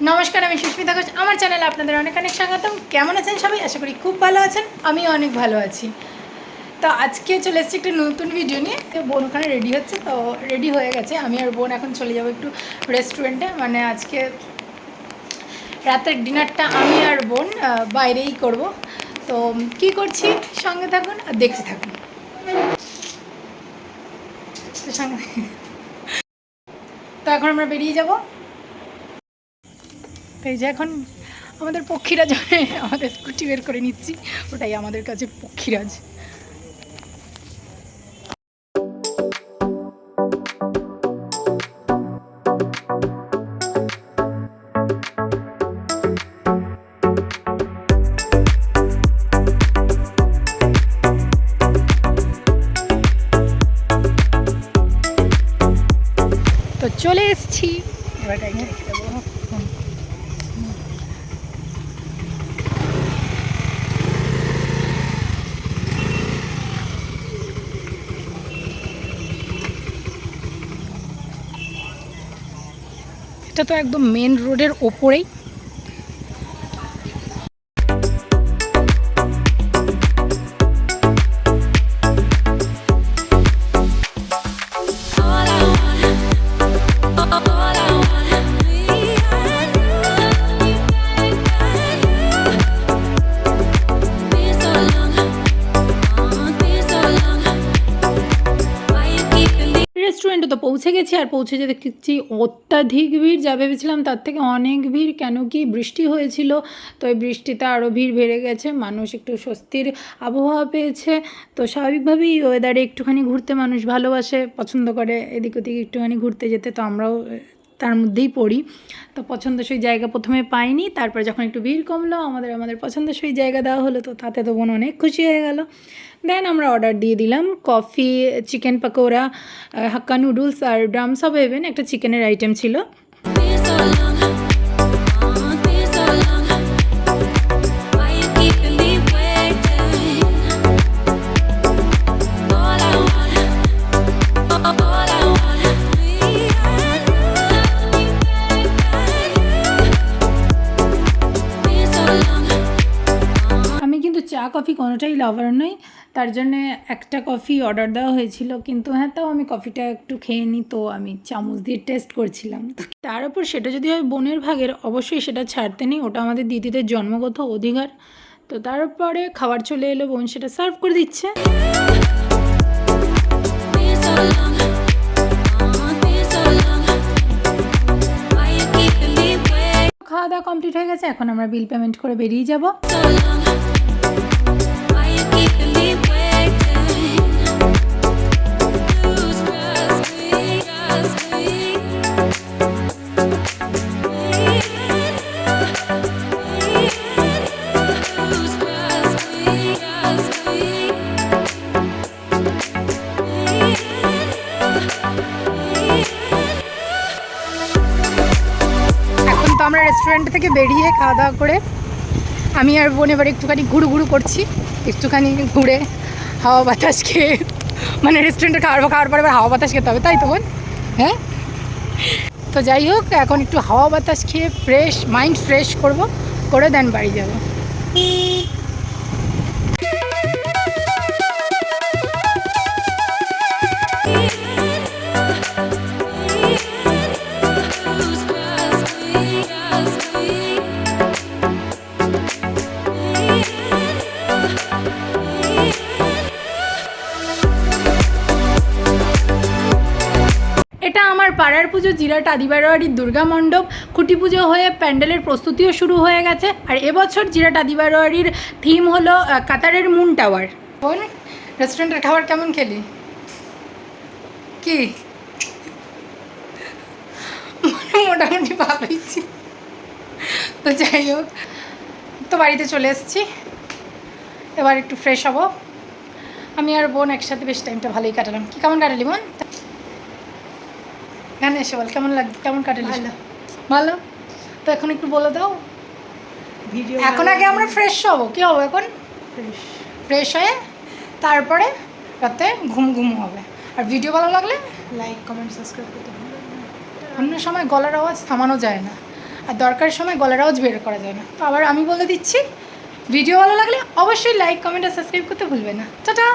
নমস্কার, আমি সুস্মিতা ঘোষ। আমার চ্যানেলে আপনাদের অনেক অনেক স্বাগতম। কেমন আছেন সবাই? আশা করি খুব ভালো আছেন। আমি অনেক ভালো আছি। তো আজকে চলে এসেছি একটা নতুন ভিডিও নিয়ে। তো বোন ওখানে রেডি হচ্ছে, তো রেডি হয়ে গেছে। আমি আর বোন এখন চলে যাবো একটু রেস্টুরেন্টে। মানে আজকে রাতের ডিনারটা আমি আর বোন বাইরেই করব। তো কি করছি সঙ্গে থাকুন আর দেখতে থাকুন। তো সঙ্গে তো এখন আমরা বেরিয়ে যাব। এই যে এখন আমাদের পক্ষীরাজ আমাদের স্কুটি বের করে নিচ্ছি, ওটাই আমাদের কাছে পক্ষীরাজ। তো চলে এসছি, এবার গাড়িটা রেখে দেবো। এটা তো একদম মেন রোডের ওপরেই। রেস্টুরেন্টে তো পৌঁছে গেছি, আর পৌঁছে যেতে দেখছি অত্যাধিক ভিড়। যা ভেবেছিলাম তার থেকে অনেক ভিড়। কেন কি বৃষ্টি হয়েছিল, তো এই বৃষ্টিতে আরও ভিড় বেড়ে গেছে। মানুষ একটু স্বস্তির আবহাওয়া পেয়েছে, তো স্বাভাবিকভাবেই ওয়েদারে একটুখানি ঘুরতে মানুষ ভালোবাসে, পছন্দ করে এদিক ওদিক একটুখানি ঘুরতে যেতে। তো আমরাও তার মধ্যেই পড়ি। তো পছন্দসই জায়গা প্রথমে পাইনি, তারপর যখন একটু ভিড় কমলো আমাদের পছন্দসই জায়গা দেওয়া হলো। তো তাতে তো বোন অনেক খুশি হয়ে গেল। দেন আমরা অর্ডার দিয়ে দিলাম coffee, chicken pakora, Hakka noodles আর ড্রামস অফ হেভেন একটা চিকেনের আইটেম ছিল। আমি কিন্তু চা কফি কোনোটাই লাভার নই, তার জন্যে একটা কফি অর্ডার দেওয়া হয়েছিল। কিন্তু হ্যাঁ, তাও আমি কফিটা একটু খেয়ে নিই, তো আমি চামচ দিয়ে টেস্ট করছিলাম। তার উপর সেটা যদি হয় বোনের ভাগের, অবশ্যই সেটা ছাড়তে নেই, ওটা আমাদের দিদিদের জন্মগত অধিকার। তো তারপরে খাবার চলে এলো, বোন সেটা সার্ভ করে দিচ্ছে। খাওয়া দাওয়া কমপ্লিট হয়ে গেছে, এখন আমরা বিল পেমেন্ট করে বেরিয়ে যাব। আমরা রেস্টুরেন্ট থেকে বেরিয়ে খাওয়া দাওয়া করে আমি আর বোন এবার একটুখানি ঘুরু করছি। একটুখানি ঘুরে হাওয়া বাতাস খেয়ে, মানে রেস্টুরেন্টে খাওয়ার পরে এবার হাওয়া বাতাস খেতে হবে, তাই তো বোন? হ্যাঁ, তো যাই হোক, এখন একটু হাওয়া বাতাস খেয়ে মাইন্ড ফ্রেশ করে দেন বাড়ি যাবো। পাড়ার পুজো জিরাট আদিবাড়ির দুর্গা মণ্ডপ খুঁটি পুজো হয়ে প্যান্ডেলের প্রস্তুতিও শুরু হয়ে গেছে। আর এবছর জিরাট আদিবাড়ির থিম হলো কাতারের মুন টাওয়ার। বোন, রেস্টুরেন্টের খাবার কেমন খেলি? কি মোটামুটি ভালোই ছিল। তো যাই হোক, তো বাড়িতে চলে এসেছি, এবার একটু ফ্রেশ হব। আমি আর বোন একসাথে বেশ টাইমটা ভালোই কাটালাম। কি কেমন কাটালি বোন? এখানে এসে বল কেমন লাগবে, কেমন কাটালি? ভালো। তো এখন একটু বলে দাও ভিডিও। এখন আগে আমরা ফ্রেশ হবো, কি হবো এখন? ফ্রেশ হয়ে তারপরে রাতে ঘুম হবে। আর ভিডিও ভালো লাগলে লাইক কমেন্ট সাবস্ক্রাইব করতে ভুলবেন না। অন্য সময় গলার আওয়াজ থামানো যায় না, আর দরকারের সময় গলার আওয়াজ বের করা যায় না। তো আবার আমি বলে দিচ্ছি, ভিডিও ভালো লাগলে অবশ্যই লাইক, কমেন্ট আর সাবস্ক্রাইব করতে ভুলবেন না। টাটা।